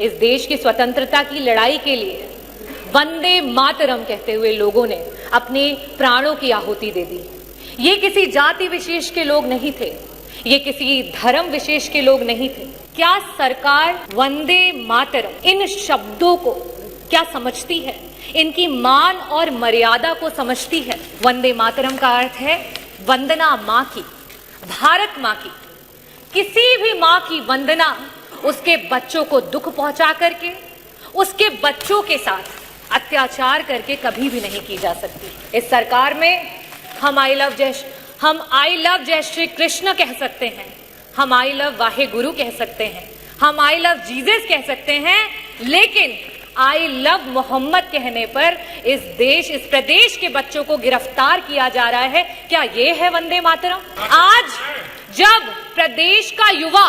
इस देश की स्वतंत्रता की लड़ाई के लिए वंदे मातरम कहते हुए लोगों ने अपने प्राणों की आहुति दे दी। ये किसी जाति विशेष के लोग नहीं थे, ये किसी धर्म विशेष के लोग नहीं थे। क्या सरकार वंदे मातरम इन शब्दों को क्या समझती है? इनकी मान और मर्यादा को समझती है? वंदे मातरम का अर्थ है वंदना मां की, भारत मां की। किसी भी मां की वंदना उसके बच्चों को दुख पहुंचा करके, उसके बच्चों के साथ अत्याचार करके कभी भी नहीं की जा सकती। इस सरकार में हम आई लव जय श्री कृष्ण कह सकते हैं, हम आई लव वाहे गुरु कह सकते हैं, हम आई लव जीसस कह सकते हैं, लेकिन आई लव मोहम्मद कहने पर इस प्रदेश के बच्चों को गिरफ्तार किया जा रहा है। क्या ये है वंदे मातरम? आज जब प्रदेश का युवा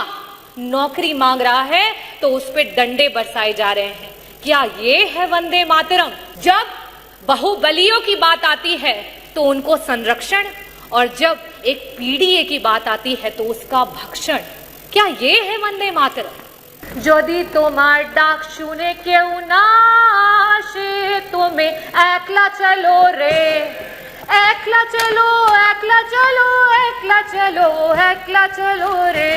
नौकरी मांग रहा है तो उस पर डंडे बरसाए जा रहे हैं। क्या ये है वंदे मातरम? जब बाहुबलियों की बात आती है तो उनको संरक्षण, और जब एक पीडीए की बात आती है तो उसका भक्षण। क्या ये है वंदे मातरम? যদি তোমার ডাক শুনে কেউ না আসে তুমি একলা চলো রে, একলা চলো একলা চলো একলা চলো একলা चलो रे।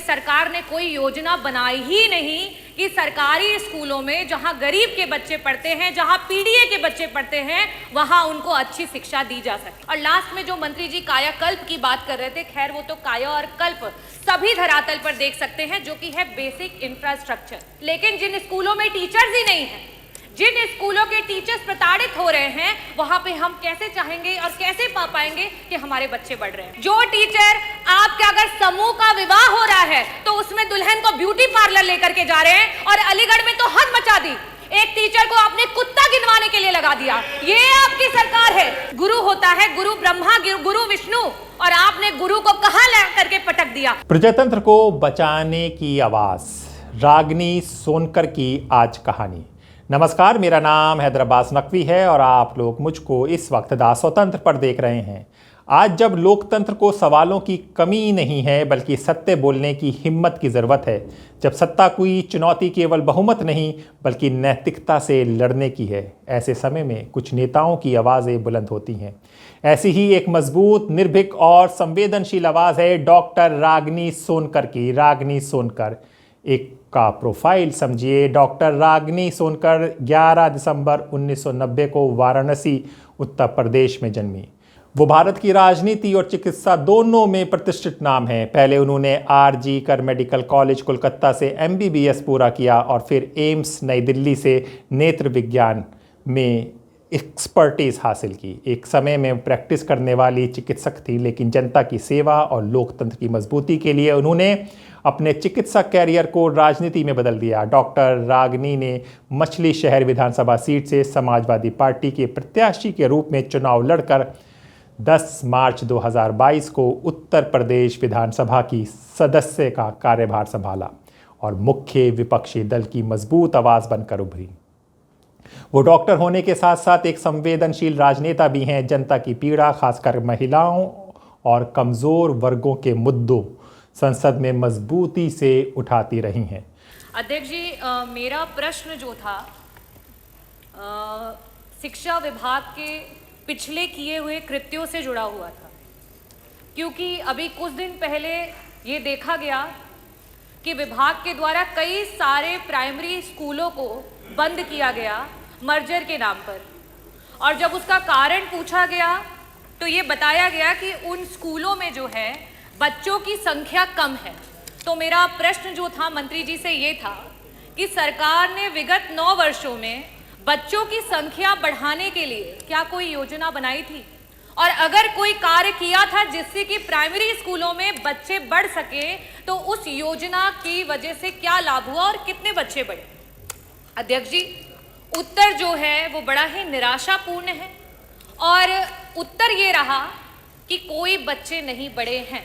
सरकार ने कोई योजना बनाई ही नहीं कि सरकारी स्कूलों में जहां गरीब के बच्चे पढ़ते हैं, जहां पीडीए के बच्चे पढ़ते हैं, वहां उनको अच्छी शिक्षा दी जा सके। और लास्ट में जो मंत्री जी कायाकल्प की बात कर रहे थे, खैर वो तो काया और कल्प सभी धरातल पर देख सकते हैं, जो कि है बेसिक इंफ्रास्ट्रक्चर। लेकिन जिन स्कूलों में टीचर्स ही नहीं है, जिन स्कूलों के टीचर्स प्रताड़ित हो रहे हैं, वहां पे हम कैसे चाहेंगे और कैसे पा पाएंगे कि हमारे बच्चे बढ़ रहे हैं? जो टीचर आपका अगर समूह का विवाह हो रहा है तो उसमें दुल्हन को ब्यूटी पार्लर लेकर के जा रहे हैं, और अलीगढ़ में तो हद मचा दी, एक टीचर को आपने कुत्ता गिनवाने के लिए लगा दिया। ये आपकी सरकार है। गुरु होता है गुरु ब्रह्मा, गुरु विष्णु, और आपने गुरु को कहां ला करके पटक दिया। प्रजातंत्र को बचाने की आवाज, रागिनी सोनकर की आज कहानी। नमस्कार, मेरा नाम हैदर अब्बास नकवी है और आप लोग मुझको इस वक्त दा स्वतंत्र पर देख रहे हैं। आज जब लोकतंत्र को सवालों की कमी नहीं है बल्कि सत्य बोलने की हिम्मत की ज़रूरत है, जब सत्ता की चुनौती केवल बहुमत नहीं बल्कि नैतिकता से लड़ने की है, ऐसे समय में कुछ नेताओं की आवाज़ें बुलंद होती हैं। ऐसी ही एक मजबूत, निर्भीक और संवेदनशील आवाज़ है डॉक्टर रागिनी सोनकर की। रागिनी सोनकर एक का प्रोफाइल समझिए। डॉक्टर रागिनी सोनकर 11 दिसंबर 1990 को वाराणसी, उत्तर प्रदेश में जन्मी। वो भारत की राजनीति और चिकित्सा दोनों में प्रतिष्ठित नाम है। पहले उन्होंने आरजी कर मेडिकल कॉलेज कोलकाता से MBBS पूरा किया और फिर एम्स नई दिल्ली से नेत्र विज्ञान में एक्सपर्टीज़ हासिल की। एक समय में प्रैक्टिस करने वाली चिकित्सक थी, लेकिन जनता की सेवा और लोकतंत्र की मजबूती के लिए उन्होंने अपने चिकित्सा कैरियर को राजनीति में बदल दिया। डॉक्टर रागिनी ने मछली शहर विधानसभा सीट से समाजवादी पार्टी के प्रत्याशी के रूप में चुनाव लड़कर 10 मार्च 2022 को उत्तर प्रदेश विधानसभा की सदस्य का कार्यभार संभाला और मुख्य विपक्षी दल की मजबूत आवाज़ बनकर उभरी। वो डॉक्टर होने के साथ साथ एक संवेदनशील राजनेता भी हैं। जनता की पीड़ा, खासकर महिलाओं और कमज़ोर वर्गों के मुद्दों संसद में मजबूती से उठाती रही हैं। अध्यक्ष जी, मेरा प्रश्न जो था शिक्षा विभाग के पिछले किए हुए कृत्यों से जुड़ा हुआ था, क्योंकि अभी कुछ दिन पहले ये देखा गया कि विभाग के द्वारा कई सारे प्राइमरी स्कूलों को बंद किया गया मर्जर के नाम पर, और जब उसका कारण पूछा गया तो ये बताया गया कि उन स्कूलों में जो है बच्चों की संख्या कम है। तो मेरा प्रश्न जो था मंत्री जी से ये था कि सरकार ने विगत 9 वर्षों में बच्चों की संख्या बढ़ाने के लिए क्या कोई योजना बनाई थी, और अगर कोई कार्य किया था जिससे कि प्राइमरी स्कूलों में बच्चे बढ़ सके, तो उस योजना की वजह से क्या लाभ हुआ और कितने बच्चे बढ़े? अध्यक्ष जी, उत्तर जो है वो बड़ा ही निराशापूर्ण है, और उत्तर ये रहा कि कोई बच्चे नहीं बढ़े हैं।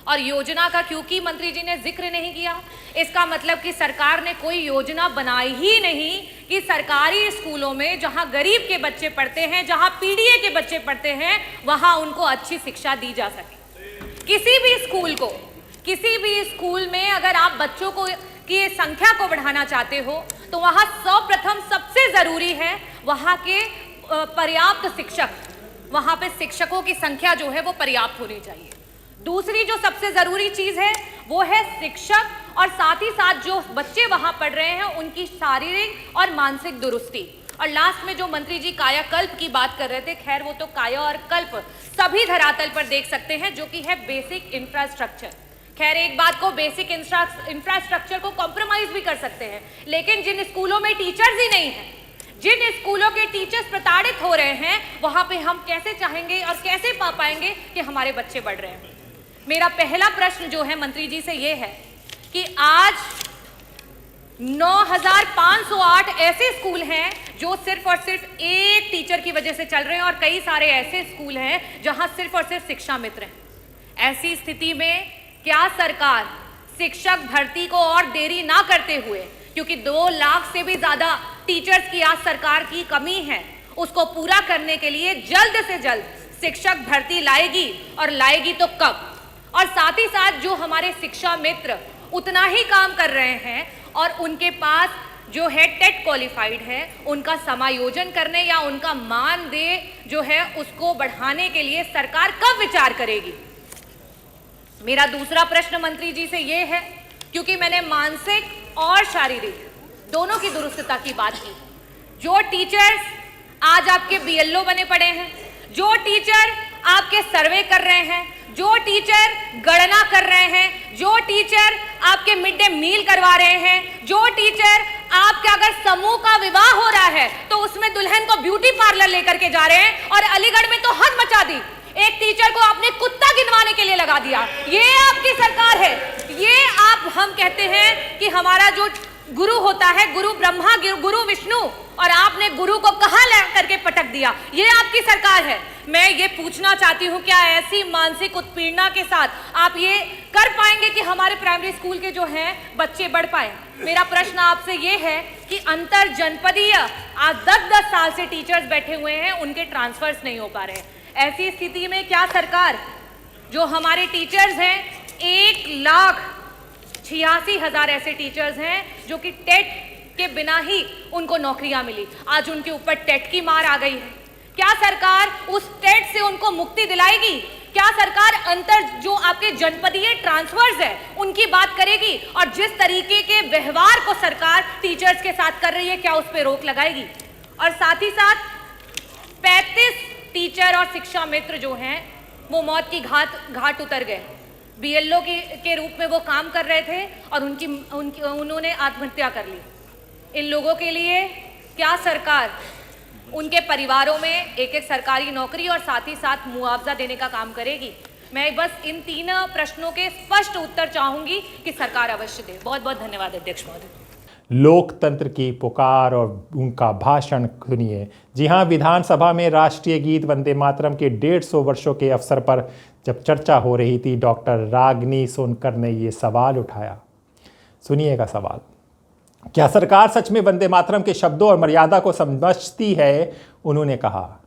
और योजना का क्योंकि मंत्री जी ने जिक्र नहीं किया, इसका मतलब कि सरकार ने कोई योजना बनाई ही नहीं कि सरकारी स्कूलों में जहां गरीब के बच्चे पढ़ते हैं, जहां पीडीए के बच्चे पढ़ते हैं, वहां उनको अच्छी शिक्षा दी जा सके। किसी भी स्कूल में अगर आप बच्चों को की संख्या को बढ़ाना चाहते हो तो वहां सर्वप्रथम सबसे जरूरी है वहां के पर्याप्त शिक्षक, वहां पे शिक्षकों की संख्या जो है वो पर्याप्त होनी चाहिए। दूसरी जो सबसे जरूरी चीज है वो है शिक्षक और साथ ही साथ जो बच्चे वहां पढ़ रहे हैं उनकी शारीरिक और मानसिक दुरुस्ती। और लास्ट में जो मंत्री जी कायाकल्प की बात कर रहे थे, खैर वो तो काया और कल्प सभी धरातल पर देख सकते हैं, जो कि है बेसिक इंफ्रास्ट्रक्चर। खैर एक बात को, बेसिक इंफ्रास्ट्रक्चर को कॉम्प्रोमाइज भी कर सकते हैं, लेकिन जिन स्कूलों में टीचर्स ही नहीं है, जिन स्कूलों के टीचर्स प्रताड़ित हो रहे हैं, वहां पे हम कैसे चाहेंगे और कैसे पा पाएंगे कि हमारे बच्चे बढ़ रहे हैं। मेरा पहला प्रश्न जो है मंत्री जी से ये है कि आज 9,508 ऐसे स्कूल हैं जो सिर्फ और सिर्फ एक टीचर की वजह से चल रहे हैं और कई सारे ऐसे स्कूल हैं जहां सिर्फ और सिर्फ शिक्षा मित्र हैं। ऐसी स्थिति में क्या सरकार शिक्षक भर्ती को और देरी ना करते हुए, क्योंकि 2 लाख से भी ज्यादा टीचर्स की आज सरकार की कमी है, उसको पूरा करने के लिए जल्द से जल्द शिक्षक भर्ती लाएगी और लाएगी तो कब? और साथ ही साथ जो हमारे शिक्षा मित्र उतना ही काम कर रहे हैं और उनके पास जो है टेट क्वालिफाइड है, उनका समायोजन करने या उनका मानदेय जो है उसको बढ़ाने के लिए सरकार कब विचार करेगी? मेरा दूसरा प्रश्न मंत्री जी से ये है, क्योंकि मैंने मानसिक और शारीरिक दोनों की दुरुस्तता की बात की। जो टीचर्स आज आपके बीएलओ बने पड़े हैं, जो टीचर आपके सर्वे कर रहे हैं, जो टीचर गणना कर रहे हैं, जो टीचर आपके मिड डे मील करवा रहे हैं, जो टीचर आपका अगर समूह का विवाह हो रहा है तो उसमें दुल्हन को ब्यूटी पार्लर लेकर के जा रहे हैं, और अलीगढ़ में तो हद मचा दी, एक टीचर को आपने कुत्ता गिनवाने के लिए लगा दिया। ये आपकी सरकार है। ये आप, हम कहते हैं कि हमारा जो गुरु होता है, गुरु ब्रह्मा, गुरु विष्णु, और आपने गुरु को कहां ला करके पटक दिया। ये आपकी सरकार है। मैं ये पूछना चाहती हूं, क्या ऐसी मानसिक उत्पीड़ना के साथ आप ये कर पाएंगे कि हमारे प्राइमरी स्कूल के जो हैं बच्चे बढ़ पाए? मेरा प्रश्न आपसे ये है कि अंतर जनपदीय आज 10-10 साल से टीचर्स बैठे हुए हैं, उनके ट्रांसफर्स नहीं हो पा रहे हैं। ऐसी स्थिति में क्या सरकार, जो हमारे टीचर्स हैं 1,86,000 ऐसे टीचर्स हैं जो कि टेट के बिना ही उनको नौकरियां मिली, आज उनके ऊपर टेट की मार आ गई है। क्या सरकार उस टेट से उनको मुक्ति दिलाएगी? क्या सरकार अंतर जो आपके जनपदीय ट्रांसफर्स है उनकी बात करेगी? और जिस तरीके के व्यवहार को सरकार टीचर्स के साथ कर रही है, क्या उस पर रोक लगाएगी? और साथ ही साथ 35 टीचर और शिक्षा मित्र जो हैं वो मौत की घाट उतर गए। बीएलओ के रूप में वो काम कर रहे थे और उन्होंने आत्महत्या कर ली। इन लोगों के लिए क्या सरकार उनके परिवारों में एक सरकारी नौकरी और साथ ही साथ मुआवजा देने का काम करेगी? मैं बस इन 3 प्रश्नों के स्पष्ट उत्तर चाहूंगी कि सरकार अवश्य दे। बहुत बहुत धन्यवाद अध्यक्ष महोदय। लोकतंत्र की पुकार और उनका भाषण सुनिए। जी हाँ, विधानसभा में राष्ट्रीय गीत वंदे मातरम के 150 वर्षों के अवसर पर जब चर्चा हो रही थी, डॉक्टर रागिनी सोनकर ने ये सवाल उठाया। सुनिएगा सवाल। क्या सरकार सच में वंदे मातरम के शब्दों और मर्यादा को समझती है? उन्होंने कहा,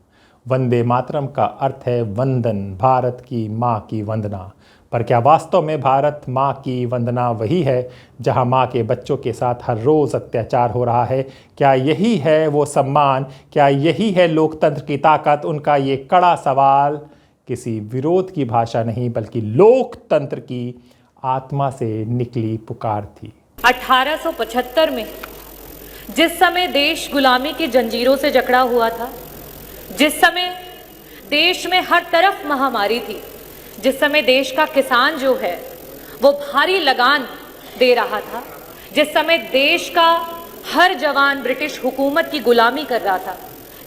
वंदे मातरम का अर्थ है वंदन, भारत की माँ की वंदना। पर क्या वास्तव में भारत माँ की वंदना वही है जहाँ माँ के बच्चों के साथ हर रोज़ अत्याचार हो रहा है? क्या यही है वो सम्मान? क्या यही है लोकतंत्र की ताकत? उनका ये कड़ा सवाल किसी विरोध की भाषा नहीं, बल्कि लोकतंत्र की आत्मा से निकली पुकार थी। 1875 में जिस समय देश गुलामी की जंजीरों से जकड़ा हुआ था, जिस समय देश में हर तरफ महामारी थी, जिस समय देश का किसान जो है वो भारी लगान दे रहा था, जिस समय देश का हर जवान ब्रिटिश हुकूमत की गुलामी कर रहा था,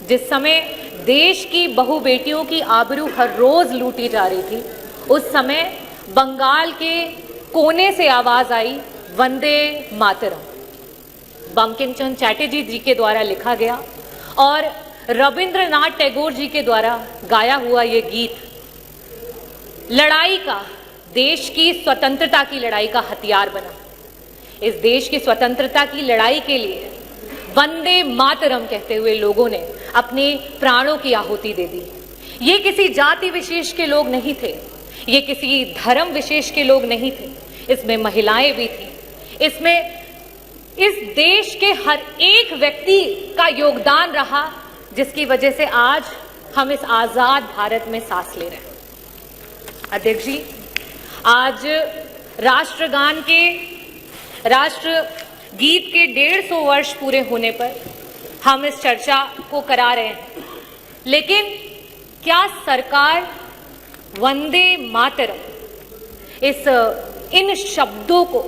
जिस समय देश की बहू बेटियों की आबरू हर रोज लूटी जा रही थी, उस समय बंगाल के कोने से आवाज आई वंदे मातरम। बंकिम चंद्र चटर्जी जी के द्वारा लिखा गया और रविंद्रनाथ टैगोर जी के द्वारा गाया हुआ ये गीत लड़ाई का, देश की स्वतंत्रता की लड़ाई का हथियार बना। इस देश की स्वतंत्रता की लड़ाई के लिए वंदे मातरम कहते हुए लोगों ने अपने प्राणों की आहुति दे दी। ये किसी जाति विशेष के लोग नहीं थे, ये किसी धर्म विशेष के लोग नहीं थे, इसमें महिलाएं भी थी, इसमें इस देश के हर एक व्यक्ति का योगदान रहा, जिसकी वजह से आज हम इस आजाद भारत में सांस ले रहे हैं। अध्यक्ष जी, आज राष्ट्रगान के राष्ट्र गीत के 150 वर्ष पूरे होने पर हम इस चर्चा को करा रहे हैं, लेकिन क्या सरकार वंदे मातरम इन शब्दों को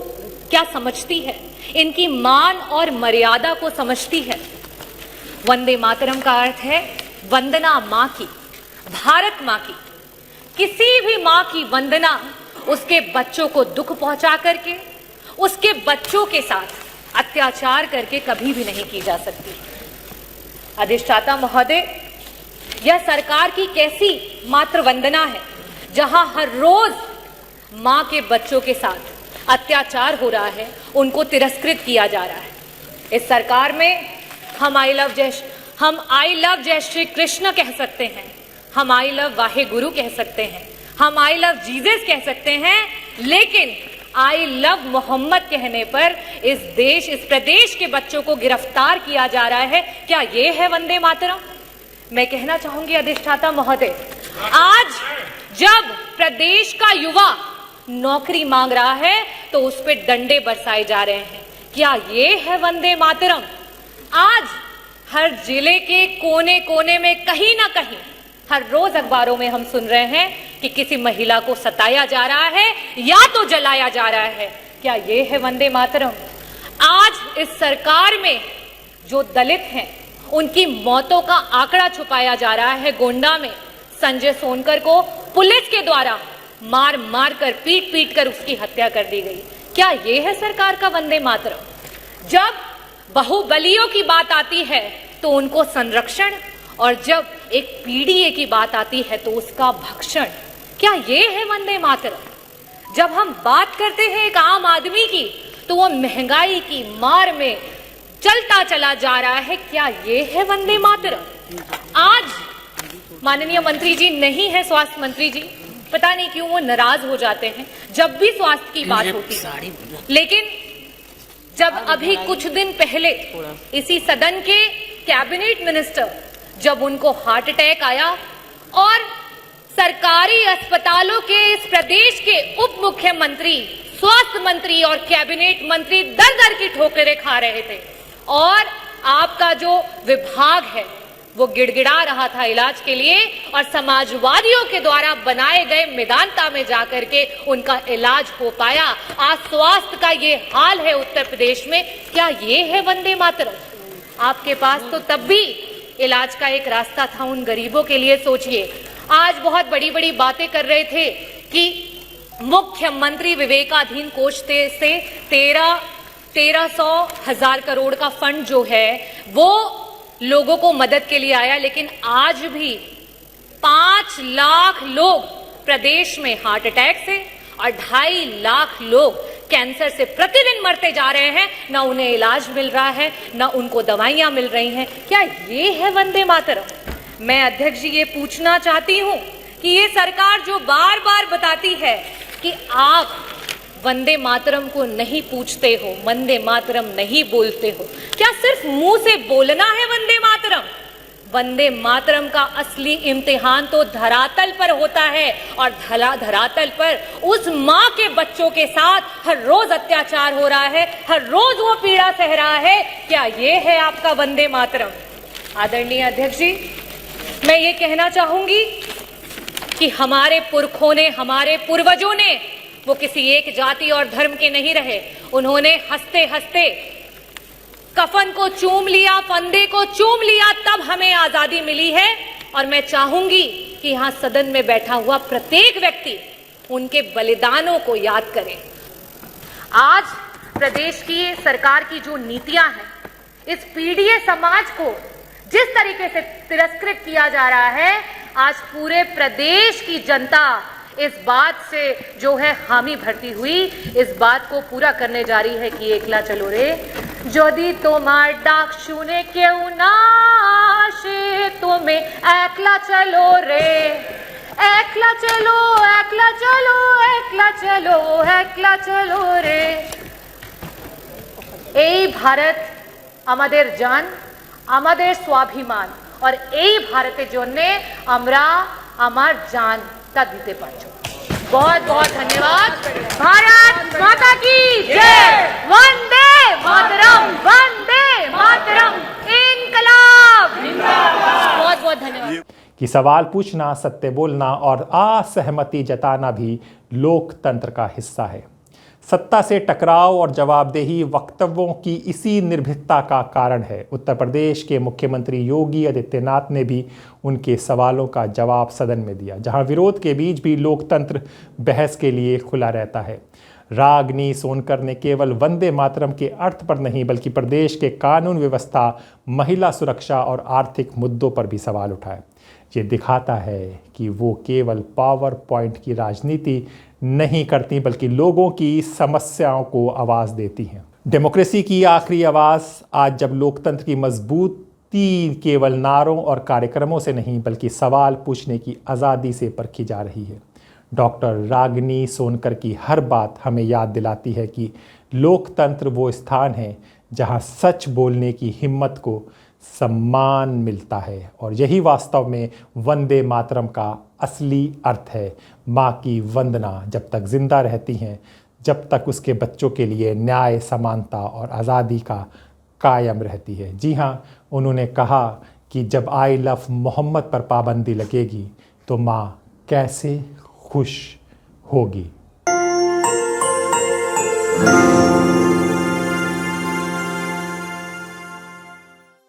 क्या समझती है, इनकी मान और मर्यादा को समझती है? वंदे मातरम का अर्थ है वंदना मां की, भारत मां की। किसी भी मां की वंदना उसके बच्चों को दुख पहुंचा करके, उसके बच्चों के साथ अत्याचार करके कभी भी नहीं की जा सकती। अधिष्ठाता महोदय, यह सरकार की कैसी मातृ वंदना है जहां हर रोज मां के बच्चों के साथ अत्याचार हो रहा है, उनको तिरस्कृत किया जा रहा है। इस सरकार में हम आई लव जय श्री कृष्ण कह सकते हैं, हम आई लव वाहे गुरु कह सकते हैं, हम आई लव जीसस कह सकते हैं, लेकिन आई लव मोहम्मद कहने पर इस प्रदेश के बच्चों को गिरफ्तार किया जा रहा है। क्या ये है वंदे मातरम? मैं कहना चाहूंगी अधिष्ठाता महोदय, आज जब प्रदेश का युवा नौकरी मांग रहा है तो उस पर डंडे बरसाए जा रहे हैं। क्या ये है वंदे मातरम? आज हर जिले के कोने कोने में कहीं ना कहीं हर रोज अखबारों में हम सुन रहे हैं कि किसी महिला को सताया जा रहा है या तो जलाया जा रहा है। क्या ये है वंदे मातरम? आज इस सरकार में जो दलित हैं उनकी मौतों का आंकड़ा छुपाया जा रहा है। गोंडा में संजय सोनकर को पुलिस के द्वारा मार मार कर, पीट पीट कर उसकी हत्या कर दी गई। क्या ये है सरकार का वंदे मातरम? जब बाहुबलियों की बात आती है तो उनको संरक्षण, और जब एक पीडीए की बात आती है तो उसका भक्षण। क्या ये है वंदे मातरम? जब हम बात करते हैं एक आम आदमी की तो वो महंगाई की मार में चलता चला जा रहा है। क्या ये है वंदे मातरम? आज माननीय मंत्री जी नहीं है, स्वास्थ्य मंत्री जी, पता नहीं क्यों वो नाराज हो जाते हैं जब भी स्वास्थ्य की बात होती है। लेकिन जब अभी कुछ दिन पहले इसी सदन के कैबिनेट मिनिस्टर, जब उनको हार्ट अटैक आया और सरकारी अस्पतालों के इस प्रदेश के उप मुख्यमंत्री, स्वास्थ्य मंत्री और कैबिनेट मंत्री दर दर की ठोकरें खा रहे थे और आपका जो विभाग है वो गिड़गिड़ा रहा था इलाज के लिए, और समाजवादियों के द्वारा बनाए गए मेदांता में जाकर के उनका इलाज हो पाया। आज स्वास्थ्य का ये हाल है उत्तर प्रदेश में। क्या ये है वंदे मातरम? आपके पास तो तब भी इलाज का एक रास्ता था उन गरीबों के लिए। सोचिए, आज बहुत बड़ी बड़ी बातें कर रहे थे कि मुख्यमंत्री विवेकाधीन कोष से 1300 करोड़ का फंड जो है वो लोगों को मदद के लिए आया, लेकिन आज भी 5 लाख लोग प्रदेश में हार्ट अटैक से और 2.5 लाख लोग कैंसर से प्रतिदिन मरते जा रहे हैं। ना उन्हें इलाज मिल रहा है, ना उनको दवाइयां मिल रही हैं। क्या ये है वंदे मातरम? मैं अध्यक्ष जी ये पूछना चाहती हूं कि ये सरकार जो बार बार बताती है कि आप वंदे मातरम को नहीं पूछते हो, वंदे मातरम नहीं बोलते हो, क्या सिर्फ मुंह से बोलना है वंदे मातरम? वंदे मातरम का असली इम्तिहान तो धरातल पर होता है, और धरातल पर उस मां के बच्चों के साथ हर रोज अत्याचार हो रहा है, हर रोज वो पीड़ा सह रहा है। क्या ये है आपका वंदे मातरम? आदरणीय अध्यक्ष जी, मैं ये कहना चाहूंगी कि हमारे पुरखों ने, हमारे पूर्वजों ने, वो किसी एक जाति और धर्म के नहीं रहे। उन्होंने हंसते हंसते कफन को चूम लिया, फंदे को चूम लिया, तब हमें आजादी मिली है। और मैं चाहूंगी कि यहां सदन में बैठा हुआ प्रत्येक व्यक्ति उनके बलिदानों को याद करे। आज प्रदेश की सरकार की जो नीतियां हैं, इस पीड़ित समाज को जिस तरीके से तिरस्कृत किया जा रहा है, आज पूरे प्रदेश की जनता इस बात से जो है हामी भरती हुई, इस बात को पूरा करने जा रही है कि एकला चलो रे, যদি তোমার ডাক শুনে কেউ না আসে তুমি একলা চলো রে, একলা চলো, একলা চলো, একলা চলো, একলা চলো রে। এই ভারত আমাদের জান, আমাদের স্বাভিমান, और এই ভারতের জন্য আমরা আমার জানটা দিতে পারছো। बहुत बहुत धन्यवाद। भारत माता की जय। वंदे मातरम, वंदे मातरम, इनकलाब जिंदाबाद। बहुत बहुत धन्यवाद। कि सवाल पूछना, सत्य बोलना और असहमति जताना भी लोकतंत्र का हिस्सा है। सत्ता से टकराव और जवाबदेही वक्तव्यों की इसी निर्भीकता का कारण है। उत्तर प्रदेश के मुख्यमंत्री योगी आदित्यनाथ ने भी उनके सवालों का जवाब सदन में दिया, जहां विरोध के बीच भी लोकतंत्र बहस के लिए खुला रहता है। रागनी सोनकर ने केवल वंदे मातरम के अर्थ पर नहीं बल्कि प्रदेश के कानून व्यवस्था, महिला सुरक्षा और आर्थिक मुद्दों पर भी सवाल उठाए। ये दिखाता है कि वो केवल पावर पॉइंट की राजनीति नहीं करती बल्कि लोगों की समस्याओं को आवाज़ देती हैं। डेमोक्रेसी की आखिरी आवाज़ आज जब लोकतंत्र की मजबूती केवल नारों और कार्यक्रमों से नहीं बल्कि सवाल पूछने की आज़ादी से परखी जा रही है। डॉक्टर रागिनी सोनकर की हर बात हमें याद दिलाती है कि लोकतंत्र वो स्थान है जहां सच बोलने की हिम्मत को सम्मान मिलता है, और यही वास्तव में वंदे मातरम का असली अर्थ है। माँ की वंदना जब तक जिंदा रहती हैं, जब तक उसके बच्चों के लिए न्याय, समानता और आज़ादी का कायम रहती है। जी हाँ, उन्होंने कहा कि जब आई लव मोहम्मद पर पाबंदी लगेगी तो माँ कैसे खुश होगी।